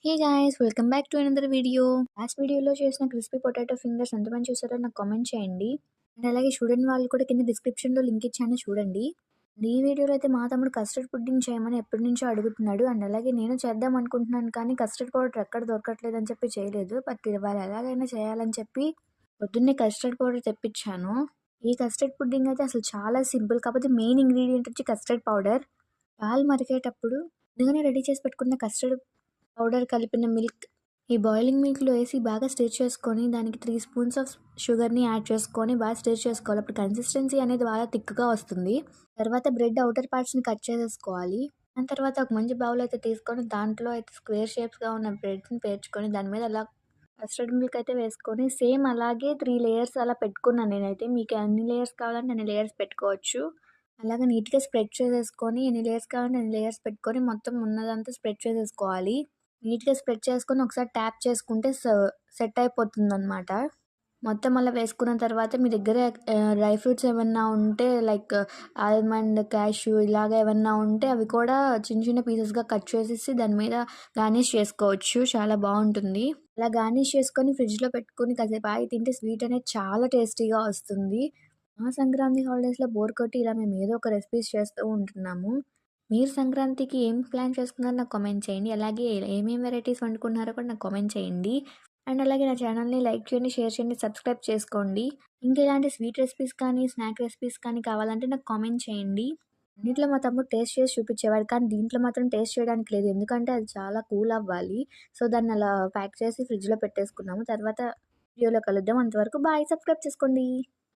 Hey guys, welcome back to another video. Last వీడియోలో చేసిన crispy potato fingers ఎంతమంది చూసారో నాకు కామెంట్ చేయండి. అండ్ అలాగే చూడని వాళ్ళు కూడా కింద డిస్క్రిప్షన్లో లింక్ ఇచ్చాను చూడండి. ఈ వీడియోలో అయితే మా తమ్ముడు కస్టర్డ్ పుడ్డింగ్ చేయమని ఎప్పటి నుంచో అడుగుతున్నాడు. అండ్ అలాగే నేను చేద్దాం అనుకుంటున్నాను, కానీ కస్టర్డ్ పౌడర్ ఎక్కడ దొరకట్లేదు అని చెప్పి చేయలేదు. బట్ ఇవాళ ఎలాగైనా చేయాలని చెప్పి పొద్దున్నే కస్టర్డ్ పౌడర్ తెప్పించాను. ఈ కస్టర్డ్ పుడ్డింగ్ అయితే అసలు చాలా సింపుల్, కాకపోతే మెయిన్ ఇంగ్రీడియంట్ వచ్చి కస్టర్డ్ పౌడర్. పాలు మరిగేటప్పుడు ముందుగానే రెడీ చేసి పెట్టుకున్న కస్టర్డ్ పౌడర్ కలిపిన మిల్క్ ఈ బాయిలింగ్ మిల్క్లో వేసి బాగా స్టిర్ చేసుకొని దానికి 3 స్పూన్స్ ఆఫ్ షుగర్ని యాడ్ చేసుకొని బాగా స్టిర్ చేసుకోవాలి. అప్పుడు కన్సిస్టెన్సీ అనేది బాగా థిక్గా వస్తుంది. తర్వాత బ్రెడ్ అవుటర్ పార్ట్స్ని కట్ చేసేసుకోవాలి. దాని తర్వాత ఒక మంచి బౌల్ అయితే తీసుకొని దాంట్లో అయితే స్క్వేర్ షేప్స్గా ఉన్న బ్రెడ్ని పేర్చుకొని దాని మీద అలా కస్టర్డ్ మిల్క్ అయితే వేసుకొని సేమ్ అలాగే 3 లేయర్స్ అలా పెట్టుకున్నాను నేనైతే. మీకు ఎన్ని లేయర్స్ కావాలంటే అన్ని లేయర్స్ పెట్టుకోవచ్చు. అలాగే నీట్గా స్ప్రెడ్ చేసేసుకొని ఎన్ని లేయర్స్ కావాలంటే అన్ని లేయర్స్ పెట్టుకొని మొత్తం ఉన్నదంతా స్ప్రెడ్ చేసేసుకోవాలి. నీట్గా స్ప్రెడ్ చేసుకొని ఒకసారి ట్యాప్ చేసుకుంటే సెట్ అయిపోతుందన్నమాట. మొత్తం అలా వేసుకున్న తర్వాత మీ దగ్గర డ్రై ఫ్రూట్స్ ఏమన్నా ఉంటే లైక్ ఆల్మండ్, క్యాష్యూ ఇలాగ ఏమన్నా ఉంటే అవి కూడా చిన్న చిన్న పీసెస్గా కట్ చేసేసి దాని మీద గార్నిష్ చేసుకోవచ్చు. చాలా బాగుంటుంది. అలా గార్నిష్ చేసుకొని ఫ్రిడ్జ్లో పెట్టుకొని కాసేపు ఆగి తింటే స్వీట్ అనేది చాలా టేస్టీగా వస్తుంది. మా సంక్రాంతి హాలిడేస్లో బోర్ కొట్టి ఇలా మేము ఏదో ఒక రెసిపీస్ చేస్తూ ఉంటున్నాము. మీరు సంక్రాంతికి ఏం ప్లాన్ చేసుకున్నారో నాకు కామెంట్ చేయండి. అలాగే ఏమేమి వెరైటీస్ వండుకున్నారో కూడా నాకు కామెంట్ చేయండి. అండ్ అలాగే నా ఛానల్ని లైక్ చేయండి, షేర్ చేయండి, సబ్స్క్రైబ్ చేసుకోండి. ఇంకా ఇలాంటి స్వీట్ రెసిపీస్ కానీ స్నాక్ రెసిపీస్ కానీ కావాలంటే నాకు కామెంట్ చేయండి. అన్నిట్లో మా తమ్ముడు టేస్ట్ చేసి చూపించేవాడు, కానీ దీంట్లో మాత్రం టేస్ట్ చేయడానికి లేదు, ఎందుకంటే అది చాలా కూల్ అవ్వాలి. సో దాన్ని అలా ప్యాక్ చేసి ఫ్రిడ్జ్లో పెట్టేసుకున్నాము. తర్వాత వీడియోలో కలుద్దాం. అంతవరకు బాయ్, సబ్స్క్రైబ్ చేసుకోండి.